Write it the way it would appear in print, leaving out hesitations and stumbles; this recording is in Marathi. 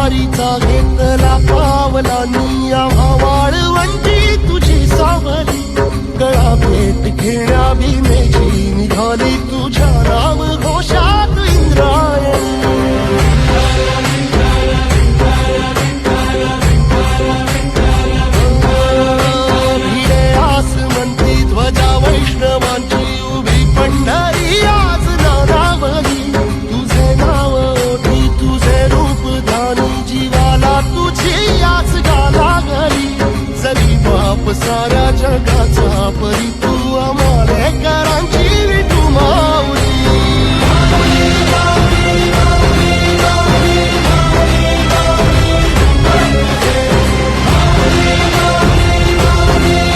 वारीचा घेतला पावलांनी आम्हा वाळवंटी तुझी सावली गळा भेट घेण्या भीमेची निघाली तुझ्या नाम घोषात इंद्रायणी भिडे आसमंती ध्वजा वैष्णवांची उभी पंढरी आज नानावली तुझे नाव ओठी तुझे रूप ध्यानी जीवाला तुझी आज गाला गली जरी बाप साऱ्या जगाचा परी तू आम्हाले करांची